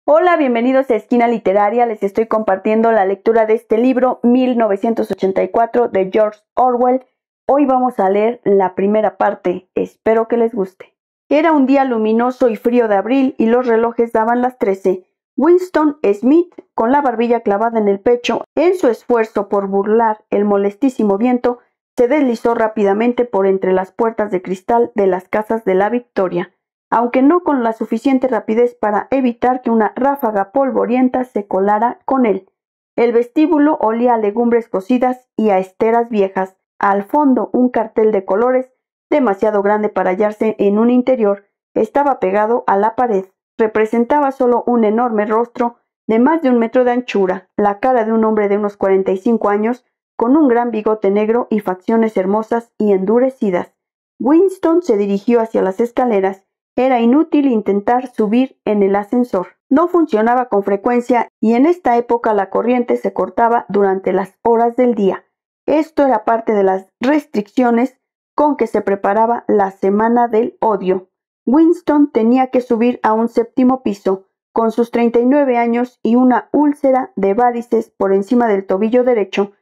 Hola, bienvenidos a Esquina Literaria. Les estoy compartiendo la lectura de este libro 1984 de George Orwell. Hoy vamos a leer la primera parte. Espero que les guste. Era un día luminoso y frío de abril y los relojes daban las 13. Winston Smith, con la barbilla clavada en el pecho, en su esfuerzo por burlar el molestísimo viento, se deslizó rápidamente por entre las puertas de cristal de las casas de la Victoria, aunque no con la suficiente rapidez para evitar que una ráfaga polvorienta se colara con él. El vestíbulo olía a legumbres cocidas y a esteras viejas. Al fondo, un cartel de colores, demasiado grande para hallarse en un interior, estaba pegado a la pared. Representaba solo un enorme rostro de más de 1 metro de anchura, la cara de un hombre de unos 45 años, con un gran bigote negro y facciones hermosas y endurecidas. Winston se dirigió hacia las escaleras. Era inútil intentar subir en el ascensor. No funcionaba con frecuencia y en esta época la corriente se cortaba durante las horas del día. Esto era parte de las restricciones con que se preparaba la Semana del Odio. Winston tenía que subir a un 7º piso. Con sus 39 años y una úlcera de varices por encima del tobillo derecho,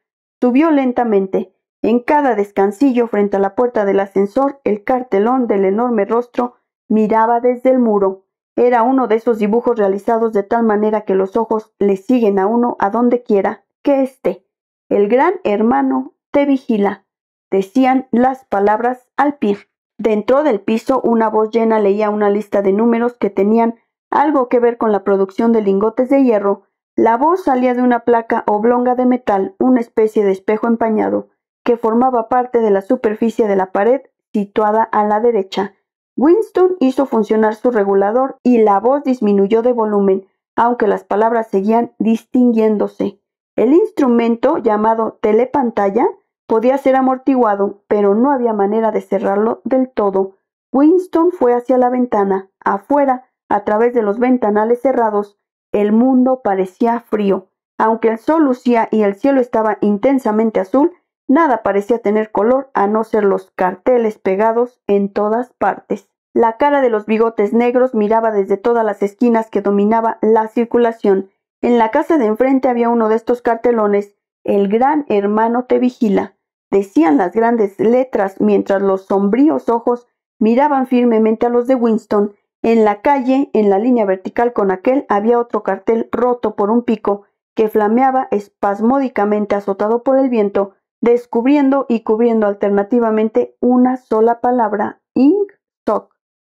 subió lentamente. En cada descansillo frente a la puerta del ascensor, el cartelón del enorme rostro miraba desde el muro. Era uno de esos dibujos realizados de tal manera que los ojos le siguen a uno a donde quiera que esté. El gran hermano te vigila, decían las palabras al pie. Dentro del piso, una voz llena leía una lista de números que tenían algo que ver con la producción de lingotes de hierro. La voz salía de una placa oblonga de metal, una especie de espejo empañado, que formaba parte de la superficie de la pared situada a la derecha. Winston hizo funcionar su regulador y la voz disminuyó de volumen, aunque las palabras seguían distinguiéndose. El instrumento, llamado telepantalla, podía ser amortiguado, pero no había manera de cerrarlo del todo. Winston fue hacia la ventana. Afuera, a través de los ventanales cerrados, el mundo parecía frío. Aunque el sol lucía y el cielo estaba intensamente azul, nada parecía tener color a no ser los carteles pegados en todas partes. La cara de los bigotes negros miraba desde todas las esquinas que dominaba la circulación. En la casa de enfrente había uno de estos cartelones. El gran hermano te vigila, decían las grandes letras mientras los sombríos ojos miraban firmemente a los de Winston. En la calle, en la línea vertical con aquel, había otro cartel roto por un pico que flameaba espasmódicamente azotado por el viento, descubriendo y cubriendo alternativamente una sola palabra: Ingsoc.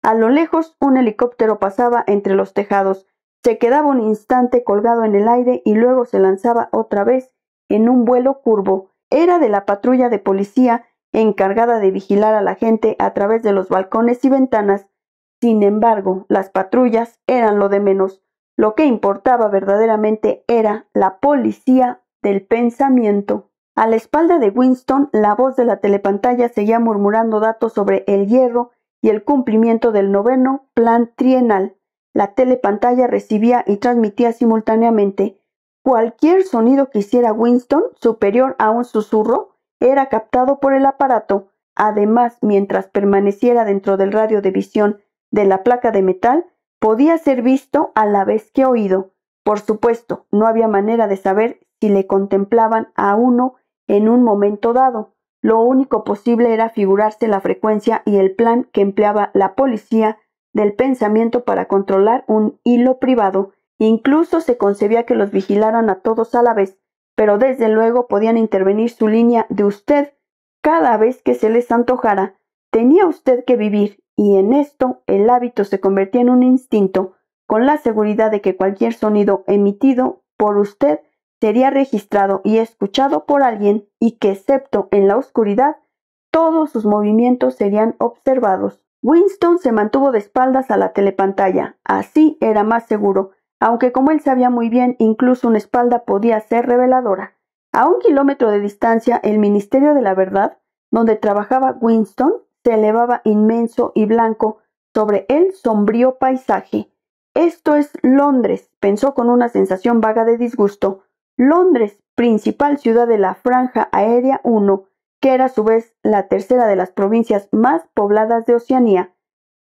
A lo lejos, un helicóptero pasaba entre los tejados. Se quedaba un instante colgado en el aire y luego se lanzaba otra vez en un vuelo curvo. Era de la patrulla de policía encargada de vigilar a la gente a través de los balcones y ventanas. Sin embargo, las patrullas eran lo de menos. Lo que importaba verdaderamente era la policía del pensamiento. A la espalda de Winston, la voz de la telepantalla seguía murmurando datos sobre el hierro y el cumplimiento del 9º plan trienal. La telepantalla recibía y transmitía simultáneamente. Cualquier sonido que hiciera Winston, superior a un susurro, era captado por el aparato. Además, mientras permaneciera dentro del radio de visión de la placa de metal, podía ser visto a la vez que oído. Por supuesto, no había manera de saber si le contemplaban a uno en un momento dado. Lo único posible era figurarse la frecuencia y el plan que empleaba la policía del pensamiento para controlar un hilo privado. Incluso se concebía que los vigilaran a todos a la vez, pero desde luego podían intervenir su línea de usted cada vez que se les antojara. Tenía usted que vivir, y en esto el hábito se convertía en un instinto, con la seguridad de que cualquier sonido emitido por usted sería registrado y escuchado por alguien, y que, excepto en la oscuridad, todos sus movimientos serían observados. Winston se mantuvo de espaldas a la telepantalla. Así era más seguro, aunque como él sabía muy bien, incluso una espalda podía ser reveladora. A 1 kilómetro de distancia, el Ministerio de la Verdad, donde trabajaba Winston, se elevaba inmenso y blanco sobre el sombrío paisaje. Esto es Londres, pensó con una sensación vaga de disgusto. Londres, principal ciudad de la Franja Aérea 1, que era a su vez la tercera de las provincias más pobladas de Oceanía.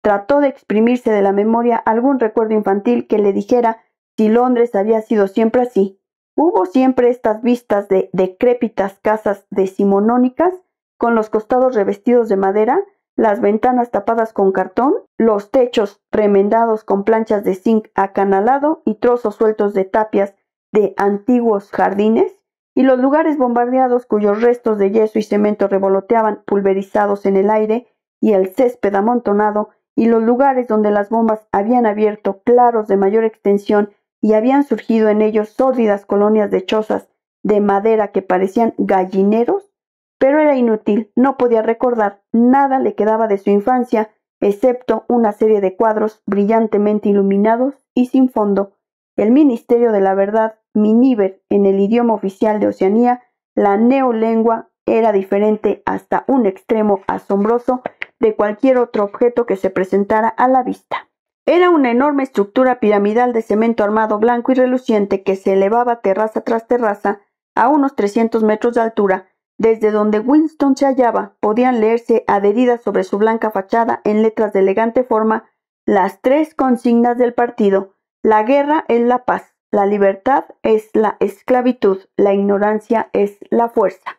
Trató de exprimirse de la memoria algún recuerdo infantil que le dijera si Londres había sido siempre así. Hubo siempre estas vistas de decrépitas casas decimonónicas, con los costados revestidos de madera, las ventanas tapadas con cartón, los techos remendados con planchas de zinc acanalado y trozos sueltos de tapias de antiguos jardines, y los lugares bombardeados cuyos restos de yeso y cemento revoloteaban pulverizados en el aire, y el césped amontonado, y los lugares donde las bombas habían abierto claros de mayor extensión y habían surgido en ellos sórdidas colonias de chozas de madera que parecían gallineros. Pero era inútil, no podía recordar, nada le quedaba de su infancia, excepto una serie de cuadros brillantemente iluminados y sin fondo. El Ministerio de la Verdad, Miniver, en el idioma oficial de Oceanía, la neolengua, era diferente hasta un extremo asombroso de cualquier otro objeto que se presentara a la vista. Era una enorme estructura piramidal de cemento armado blanco y reluciente que se elevaba terraza tras terraza a unos 300 metros de altura. Desde donde Winston se hallaba, podían leerse adheridas sobre su blanca fachada en letras de elegante forma las 3 consignas del partido: la guerra es la paz, la libertad es la esclavitud, la ignorancia es la fuerza.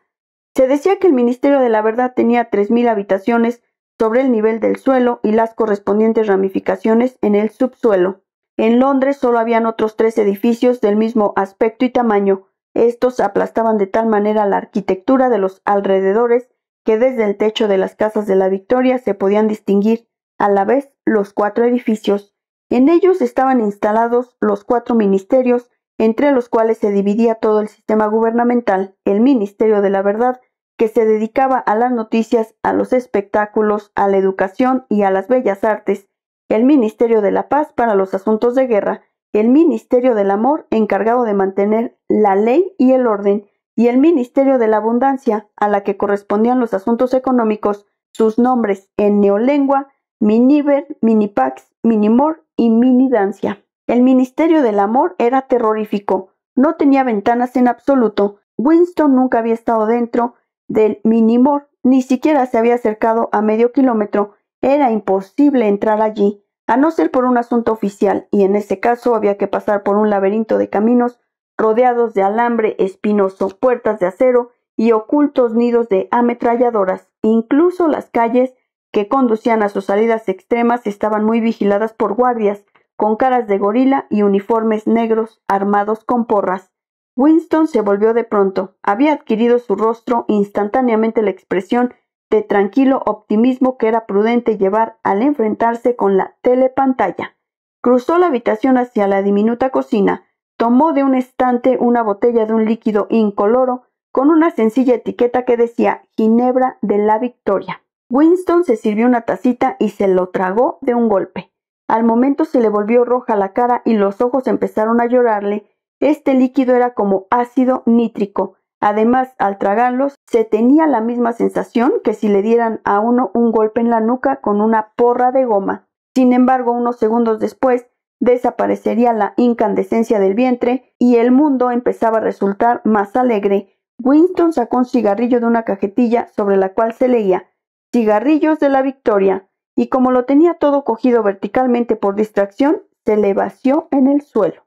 Se decía que el Ministerio de la Verdad tenía 3.000 habitaciones sobre el nivel del suelo y las correspondientes ramificaciones en el subsuelo. En Londres solo habían otros 3 edificios del mismo aspecto y tamaño. Estos aplastaban de tal manera la arquitectura de los alrededores que desde el techo de las casas de la Victoria se podían distinguir a la vez los 4 edificios. En ellos estaban instalados los 4 ministerios, entre los cuales se dividía todo el sistema gubernamental: el Ministerio de la Verdad, que se dedicaba a las noticias, a los espectáculos, a la educación y a las bellas artes; el Ministerio de la Paz para los asuntos de guerra; el Ministerio del Amor, encargado de mantener la ley y el orden; y el Ministerio de la Abundancia, a la que correspondían los asuntos económicos, sus nombres en neolengua: Miniver, Minipax, Minimor y Minidancia. El Ministerio del Amor era terrorífico, no tenía ventanas en absoluto. Winston nunca había estado dentro del Minimor, ni siquiera se había acercado a medio kilómetro. Era imposible entrar allí, a no ser por un asunto oficial, y en ese caso había que pasar por un laberinto de caminos rodeados de alambre espinoso, puertas de acero y ocultos nidos de ametralladoras. Incluso las calles que conducían a sus salidas extremas estaban muy vigiladas por guardias con caras de gorila y uniformes negros armados con porras. Winston se volvió de pronto. Había adquirido su rostro instantáneamente la expresión de tranquilo optimismo que era prudente llevar al enfrentarse con la telepantalla. Cruzó la habitación hacia la diminuta cocina, tomó de un estante una botella de un líquido incoloro con una sencilla etiqueta que decía Ginebra de la Victoria. Winston se sirvió una tacita y se lo tragó de un golpe. Al momento se le volvió roja la cara y los ojos empezaron a llorarle. Este líquido era como ácido nítrico. Además, al tragarlos, se tenía la misma sensación que si le dieran a uno un golpe en la nuca con una porra de goma. Sin embargo, unos segundos después, desaparecería la incandescencia del vientre y el mundo empezaba a resultar más alegre. Winston sacó un cigarrillo de una cajetilla sobre la cual se leía Cigarrillos de la Victoria, y como lo tenía todo cogido verticalmente por distracción, se le vació en el suelo.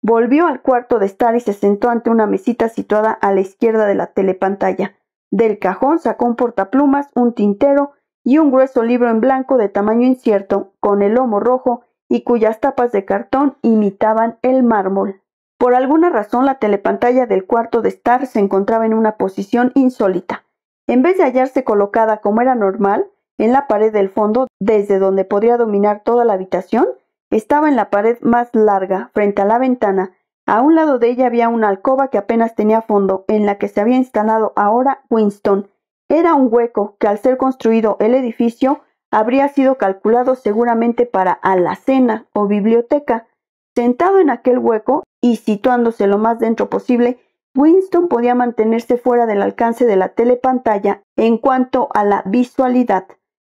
Volvió al cuarto de estar y se sentó ante una mesita situada a la izquierda de la telepantalla. Del cajón sacó un portaplumas, un tintero y un grueso libro en blanco de tamaño incierto, con el lomo rojo y cuyas tapas de cartón imitaban el mármol. Por alguna razón, la telepantalla del cuarto de estar se encontraba en una posición insólita. En vez de hallarse colocada como era normal, en la pared del fondo, desde donde podría dominar toda la habitación, estaba en la pared más larga, frente a la ventana. A un lado de ella había una alcoba que apenas tenía fondo, en la que se había instalado ahora Winston. Era un hueco que, al ser construido el edificio, habría sido calculado seguramente para alacena o biblioteca. Sentado en aquel hueco y situándose lo más dentro posible, Winston podía mantenerse fuera del alcance de la telepantalla en cuanto a la visualidad,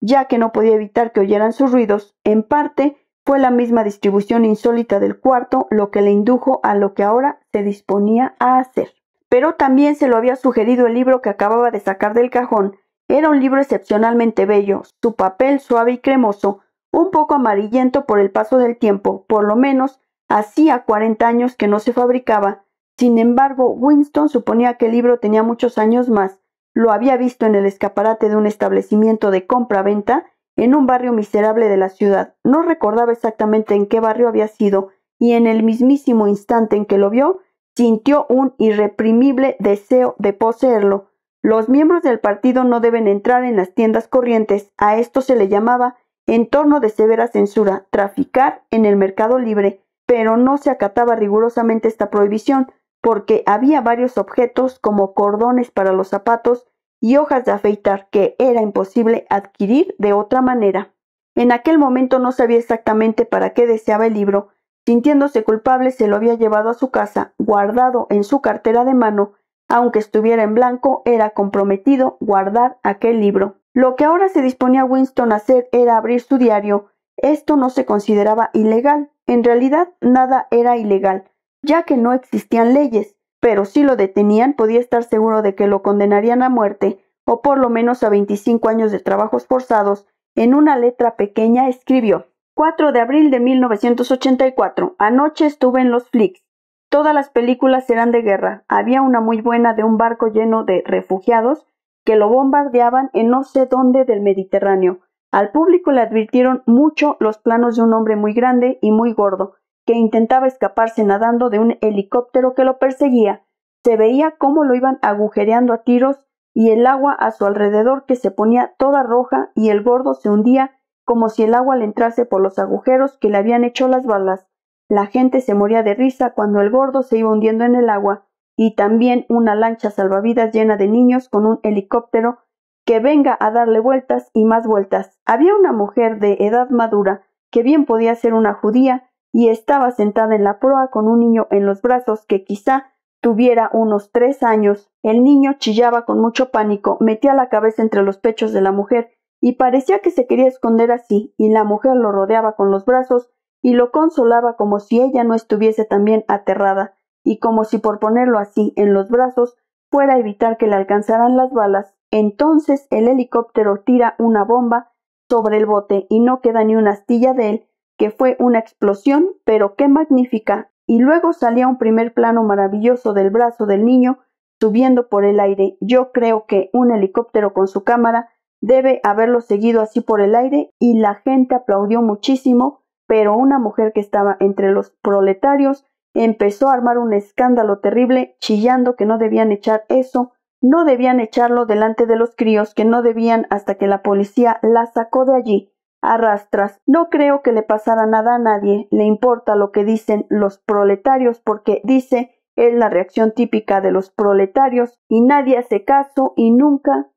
ya que no podía evitar que oyeran sus ruidos. En parte, fue la misma distribución insólita del cuarto lo que le indujo a lo que ahora se disponía a hacer. Pero también se lo había sugerido el libro que acababa de sacar del cajón. Era un libro excepcionalmente bello, su papel suave y cremoso, un poco amarillento por el paso del tiempo, por lo menos Hacía 40 años que no se fabricaba. Sin embargo, Winston suponía que el libro tenía muchos años más. Lo había visto en el escaparate de un establecimiento de compra-venta en un barrio miserable de la ciudad. No recordaba exactamente en qué barrio había sido, y en el mismísimo instante en que lo vio, sintió un irreprimible deseo de poseerlo. Los miembros del partido no deben entrar en las tiendas corrientes. A esto se le llamaba, en torno de severa censura, traficar en el mercado libre, pero no se acataba rigurosamente esta prohibición, porque había varios objetos como cordones para los zapatos y hojas de afeitar que era imposible adquirir de otra manera. En aquel momento no sabía exactamente para qué deseaba el libro. Sintiéndose culpable, se lo había llevado a su casa, guardado en su cartera de mano. Aunque estuviera en blanco, era comprometido guardar aquel libro. Lo que ahora se disponía Winston a hacer era abrir su diario. Esto no se consideraba ilegal. En realidad, nada era ilegal, ya que no existían leyes, pero si lo detenían podía estar seguro de que lo condenarían a muerte, o por lo menos a 25 años de trabajos forzados. En una letra pequeña escribió: 4 de abril de 1984. Anoche estuve en los Flicks. Todas las películas eran de guerra. Había una muy buena de un barco lleno de refugiados que lo bombardeaban en no sé dónde del Mediterráneo. Al público le advirtieron mucho los planos de un hombre muy grande y muy gordo, que intentaba escaparse nadando de un helicóptero que lo perseguía. Se veía cómo lo iban agujereando a tiros y el agua a su alrededor que se ponía toda roja y el gordo se hundía como si el agua le entrase por los agujeros que le habían hecho las balas. La gente se moría de risa cuando el gordo se iba hundiendo en el agua, y también una lancha salvavidas llena de niños con un helicóptero que venga a darle vueltas y más vueltas. Había una mujer de edad madura, que bien podía ser una judía, y estaba sentada en la proa con un niño en los brazos que quizá tuviera unos 3 años. El niño chillaba con mucho pánico, metía la cabeza entre los pechos de la mujer y parecía que se quería esconder así, y la mujer lo rodeaba con los brazos y lo consolaba como si ella no estuviese también aterrada, y como si por ponerlo así en los brazos fuera a evitar que le alcanzaran las balas. Entonces el helicóptero tira una bomba sobre el bote y no queda ni una astilla de él, que fue una explosión, pero qué magnífica, y luego salía un primer plano maravilloso del brazo del niño subiendo por el aire. Yo creo que un helicóptero con su cámara debe haberlo seguido así por el aire, y la gente aplaudió muchísimo, pero una mujer que estaba entre los proletarios empezó a armar un escándalo terrible, chillando que no debían echar eso, no debían echarlo delante de los críos, que no debían, hasta que la policía la sacó de allí a rastras. No creo que le pasara nada a nadie, le importa lo que dicen los proletarios, porque dice es la reacción típica de los proletarios, y nadie hace caso y nunca.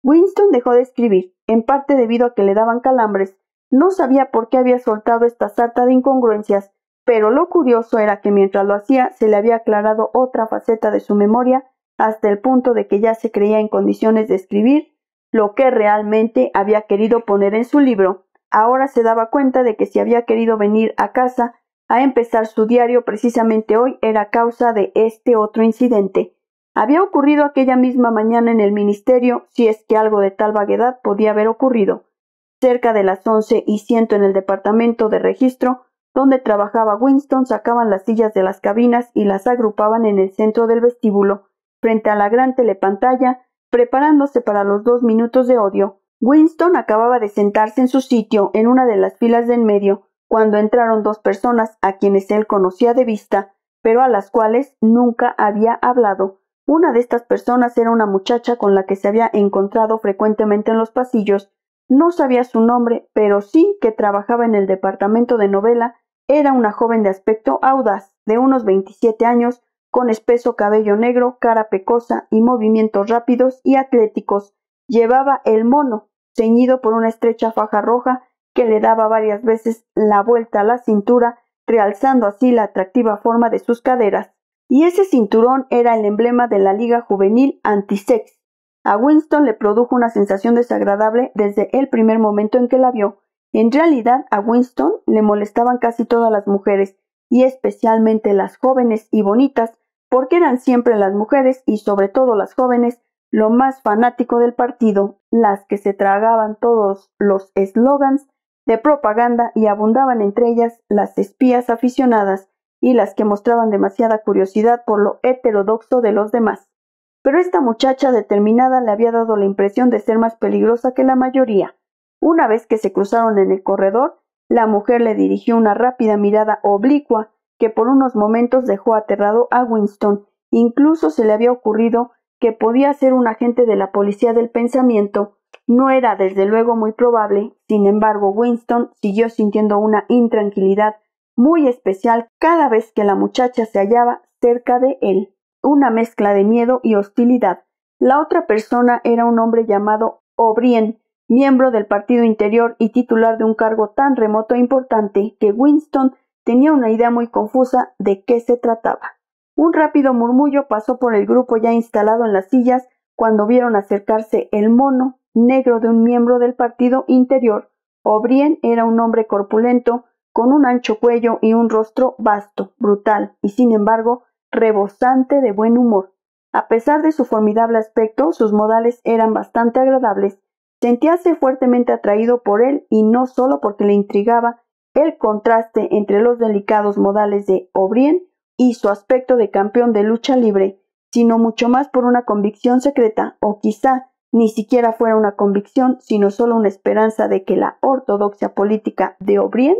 Winston dejó de escribir, en parte debido a que le daban calambres. No sabía por qué había soltado esta sarta de incongruencias, pero lo curioso era que mientras lo hacía se le había aclarado otra faceta de su memoria, hasta el punto de que ya se creía en condiciones de escribir lo que realmente había querido poner en su libro. Ahora se daba cuenta de que si había querido venir a casa a empezar su diario precisamente hoy era causa de este otro incidente. Había ocurrido aquella misma mañana en el ministerio, si es que algo de tal vaguedad podía haber ocurrido. Cerca de las 11:01 en el departamento de registro, donde trabajaba Winston, sacaban las sillas de las cabinas y las agrupaban en el centro del vestíbulo, frente a la gran telepantalla, preparándose para los 2 minutos de odio. Winston acababa de sentarse en su sitio en una de las filas de en medio, cuando entraron 2 personas a quienes él conocía de vista, pero a las cuales nunca había hablado. Una de estas personas era una muchacha con la que se había encontrado frecuentemente en los pasillos. No sabía su nombre, pero sí que trabajaba en el departamento de novela. Era una joven de aspecto audaz, de unos 27 años, con espeso cabello negro, cara pecosa y movimientos rápidos y atléticos. Llevaba el mono, ceñido por una estrecha faja roja que le daba varias veces la vuelta a la cintura, realzando así la atractiva forma de sus caderas. Y ese cinturón era el emblema de la Liga Juvenil Antisex. A Winston le produjo una sensación desagradable desde el primer momento en que la vio. En realidad, a Winston le molestaban casi todas las mujeres, y especialmente las jóvenes y bonitas, porque eran siempre las mujeres, y sobre todo las jóvenes, lo más fanático del partido, las que se tragaban todos los eslogans de propaganda, y abundaban entre ellas las espías aficionadas, y las que mostraban demasiada curiosidad por lo heterodoxo de los demás. Pero esta muchacha determinada le había dado la impresión de ser más peligrosa que la mayoría. Una vez que se cruzaron en el corredor, la mujer le dirigió una rápida mirada oblicua que por unos momentos dejó aterrado a Winston. Incluso se le había ocurrido que podía ser un agente de la policía del pensamiento. No era desde luego muy probable. Sin embargo, Winston siguió sintiendo una intranquilidad muy especial cada vez que la muchacha se hallaba cerca de él. Una mezcla de miedo y hostilidad. La otra persona era un hombre llamado O'Brien, miembro del Partido Interior y titular de un cargo tan remoto e importante que Winston tenía una idea muy confusa de qué se trataba. Un rápido murmullo pasó por el grupo ya instalado en las sillas cuando vieron acercarse el mono negro de un miembro del Partido Interior. O'Brien era un hombre corpulento, con un ancho cuello y un rostro vasto, brutal y, sin embargo, rebosante de buen humor. A pesar de su formidable aspecto, sus modales eran bastante agradables. Sentíase fuertemente atraído por él y no solo porque le intrigaba el contraste entre los delicados modales de O'Brien y su aspecto de campeón de lucha libre, sino mucho más por una convicción secreta, o quizá ni siquiera fuera una convicción, sino solo una esperanza de que la ortodoxia política de O'Brien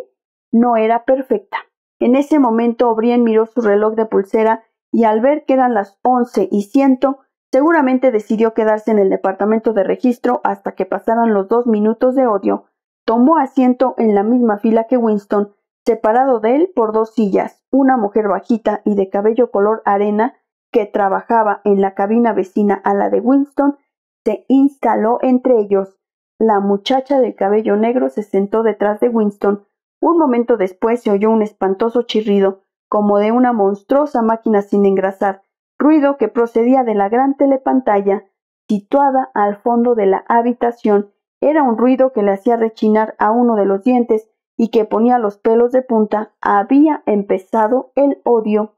no era perfecta. En ese momento O'Brien miró su reloj de pulsera y al ver que eran las 11:01, seguramente decidió quedarse en el departamento de registro hasta que pasaran los 2 minutos de odio. Tomó asiento en la misma fila que Winston, separado de él por 2 sillas. Una mujer bajita y de cabello color arena, que trabajaba en la cabina vecina a la de Winston, se instaló entre ellos. La muchacha del cabello negro se sentó detrás de Winston. Un momento después se oyó un espantoso chirrido, como de una monstruosa máquina sin engrasar, ruido que procedía de la gran telepantalla, situada al fondo de la habitación. Era un ruido que le hacía rechinar a uno de los dientes y que ponía los pelos de punta. Había empezado el odio.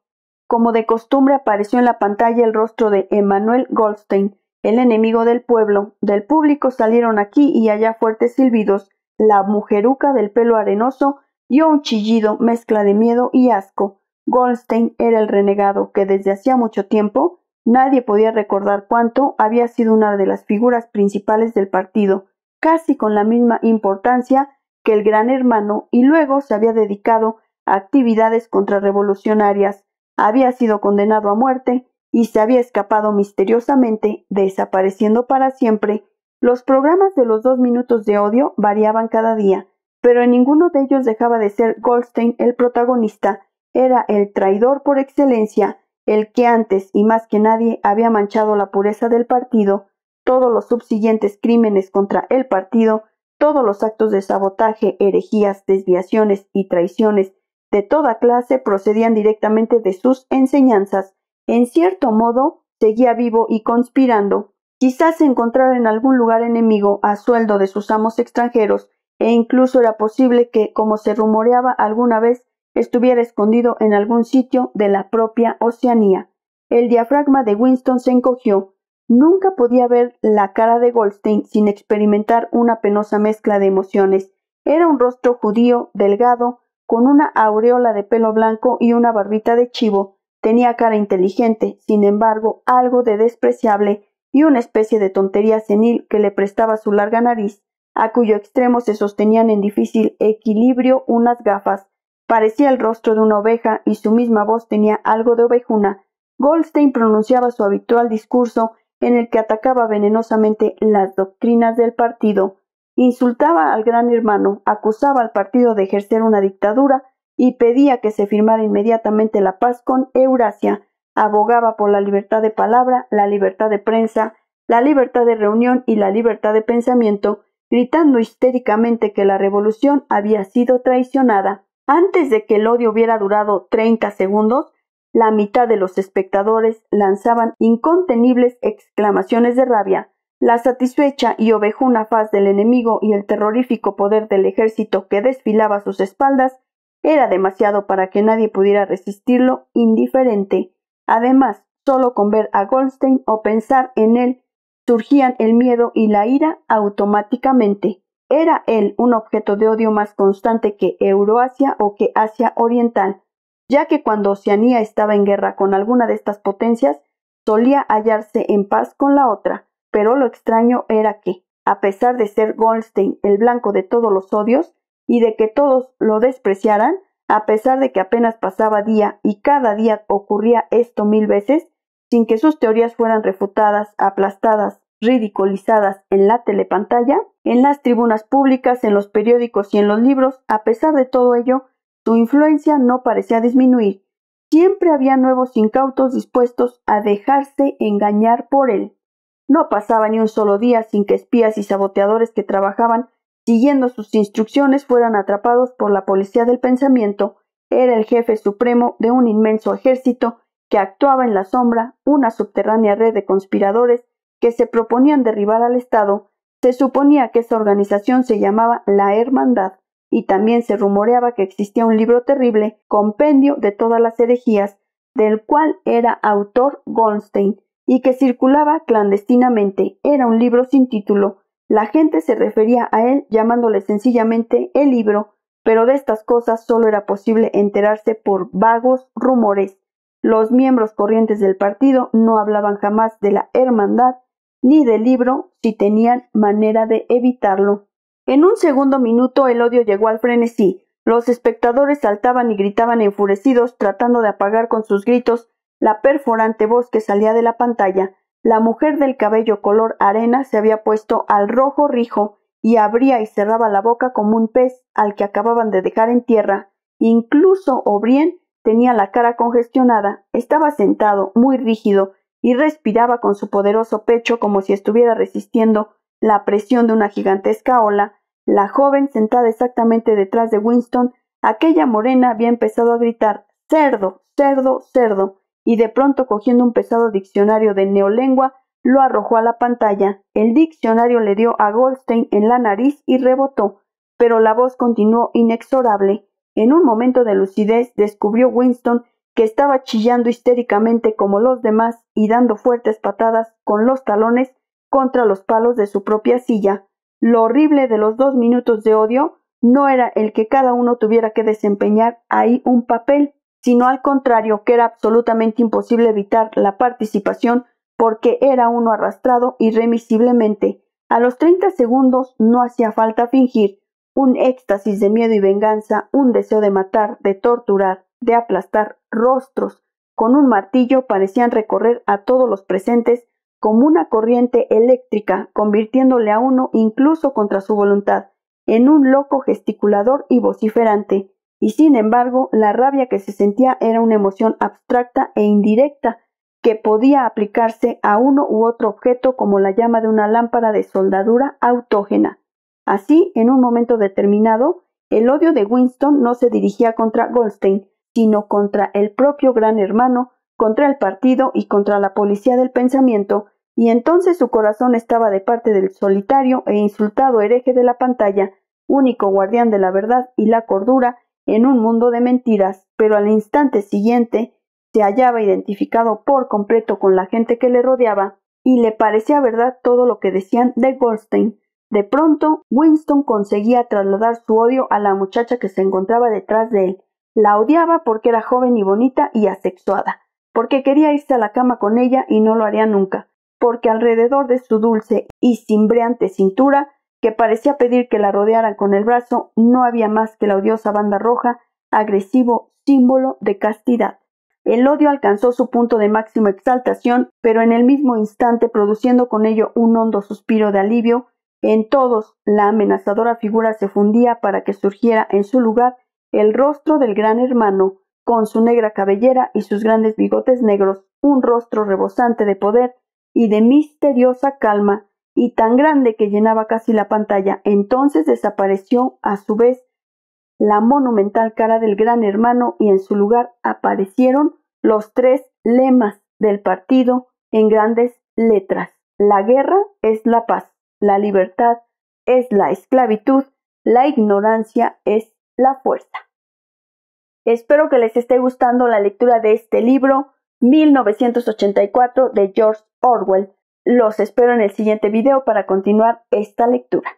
Como de costumbre apareció en la pantalla el rostro de Emmanuel Goldstein, el enemigo del pueblo. Del público salieron aquí y allá fuertes silbidos. La mujeruca del pelo arenoso dio un chillido, mezcla de miedo y asco. Goldstein era el renegado que desde hacía mucho tiempo, nadie podía recordar cuánto, había sido una de las figuras principales del partido, casi con la misma importancia que el Gran Hermano, y luego se había dedicado a actividades contrarrevolucionarias. Había sido condenado a muerte y se había escapado misteriosamente, desapareciendo para siempre. Los programas de los 2 minutos de odio variaban cada día, pero en ninguno de ellos dejaba de ser Goldstein el protagonista. Era el traidor por excelencia, el que antes y más que nadie había manchado la pureza del partido. Todos los subsiguientes crímenes contra el partido, todos los actos de sabotaje, herejías, desviaciones y traiciones de toda clase procedían directamente de sus enseñanzas. En cierto modo, seguía vivo y conspirando. Quizás se encontrara en algún lugar enemigo a sueldo de sus amos extranjeros, e incluso era posible que, como se rumoreaba alguna vez, estuviera escondido en algún sitio de la propia Oceanía. El diafragma de Winston se encogió. Nunca podía ver la cara de Goldstein sin experimentar una penosa mezcla de emociones. Era un rostro judío, delgado, con una aureola de pelo blanco y una barbita de chivo. Tenía cara inteligente, sin embargo, algo de despreciable, y una especie de tontería senil que le prestaba su larga nariz, a cuyo extremo se sostenían en difícil equilibrio unas gafas. Parecía el rostro de una oveja y su misma voz tenía algo de ovejuna. Goldstein pronunciaba su habitual discurso en el que atacaba venenosamente las doctrinas del partido, insultaba al Gran Hermano, acusaba al partido de ejercer una dictadura y pedía que se firmara inmediatamente la paz con Eurasia. Abogaba por la libertad de palabra, la libertad de prensa, la libertad de reunión y la libertad de pensamiento, gritando histéricamente que la revolución había sido traicionada. Antes de que el odio hubiera durado 30 segundos, la mitad de los espectadores lanzaban incontenibles exclamaciones de rabia. La satisfecha y ovejuna faz del enemigo y el terrorífico poder del ejército que desfilaba a sus espaldas era demasiado para que nadie pudiera resistirlo indiferente. Además, solo con ver a Goldstein o pensar en él, surgían el miedo y la ira automáticamente. Era él un objeto de odio más constante que Euroasia o que Asia Oriental. ya que cuando Oceanía estaba en guerra con alguna de estas potencias, solía hallarse en paz con la otra, pero lo extraño era que, a pesar de ser Goldstein el blanco de todos los odios y de que todos lo despreciaran, a pesar de que apenas pasaba día y cada día ocurría esto 1000 veces, sin que sus teorías fueran refutadas, aplastadas, ridiculizadas en la telepantalla, en las tribunas públicas, en los periódicos y en los libros, a pesar de todo ello, su influencia no parecía disminuir. Siempre había nuevos incautos dispuestos a dejarse engañar por él. No pasaba ni un solo día sin que espías y saboteadores que trabajaban siguiendo sus instrucciones fueran atrapados por la policía del pensamiento. Era el jefe supremo de un inmenso ejército que actuaba en la sombra, una subterránea red de conspiradores que se proponían derribar al Estado. Se suponía que esa organización se llamaba la Hermandad, y también se rumoreaba que existía un libro terrible, compendio de todas las herejías, del cual era autor Goldstein, y que circulaba clandestinamente. Era un libro sin título. La gente se refería a él llamándole sencillamente el libro, pero de estas cosas solo era posible enterarse por vagos rumores. Los miembros corrientes del partido no hablaban jamás de la hermandad ni del libro si tenían manera de evitarlo. En un segundo minuto el odio llegó al frenesí. Los espectadores saltaban y gritaban enfurecidos, tratando de apagar con sus gritos la perforante voz que salía de la pantalla. La mujer del cabello color arena se había puesto al rojo rijo y abría y cerraba la boca como un pez al que acababan de dejar en tierra. Incluso O'Brien tenía la cara congestionada, estaba sentado, muy rígido, y respiraba con su poderoso pecho como si estuviera resistiendo la presión de una gigantesca ola. La joven, sentada exactamente detrás de Winston, aquella morena, había empezado a gritar «¡Cerdo! ¡Cerdo! ¡Cerdo!», y de pronto, cogiendo un pesado diccionario de neolengua, lo arrojó a la pantalla. El diccionario le dio a Goldstein en la nariz y rebotó, pero la voz continuó inexorable. En un momento de lucidez descubrió Winston que estaba chillando histéricamente como los demás y dando fuertes patadas con los talones contra los palos de su propia silla. Lo horrible de los 2 minutos de odio no era el que cada uno tuviera que desempeñar ahí un papel, sino al contrario, que era absolutamente imposible evitar la participación porque era uno arrastrado irremisiblemente. A los 30 segundos no hacía falta fingir un éxtasis de miedo y venganza, un deseo de matar, de torturar, de aplastar rostros. Con un martillo parecían recorrer a todos los presentes como una corriente eléctrica, convirtiéndole a uno, incluso contra su voluntad, en un loco gesticulador y vociferante. Y sin embargo, la rabia que se sentía era una emoción abstracta e indirecta, que podía aplicarse a uno u otro objeto como la llama de una lámpara de soldadura autógena. Así, en un momento determinado, el odio de Winston no se dirigía contra Goldstein, sino contra el propio Gran Hermano, contra el partido y contra la policía del pensamiento, y entonces su corazón estaba de parte del solitario e insultado hereje de la pantalla, único guardián de la verdad y la cordura en un mundo de mentiras, pero al instante siguiente se hallaba identificado por completo con la gente que le rodeaba, y le parecía verdad todo lo que decían de Goldstein. De pronto, Winston conseguía trasladar su odio a la muchacha que se encontraba detrás de él. La odiaba porque era joven y bonita y asexuada, porque quería irse a la cama con ella y no lo haría nunca, porque alrededor de su dulce y cimbreante cintura, que parecía pedir que la rodearan con el brazo, no había más que la odiosa banda roja, agresivo símbolo de castidad. El odio alcanzó su punto de máxima exaltación, pero en el mismo instante, produciendo con ello un hondo suspiro de alivio, en todos la amenazadora figura se fundía para que surgiera en su lugar el rostro del Gran Hermano, con su negra cabellera y sus grandes bigotes negros, un rostro rebosante de poder y de misteriosa calma, y tan grande que llenaba casi la pantalla. Entonces desapareció a su vez la monumental cara del Gran Hermano y en su lugar aparecieron los 3 lemas del partido en grandes letras. La guerra es la paz, la libertad es la esclavitud, la ignorancia es la fuerza. Espero que les esté gustando la lectura de este libro, 1984, de George Orwell. Los espero en el siguiente video para continuar esta lectura.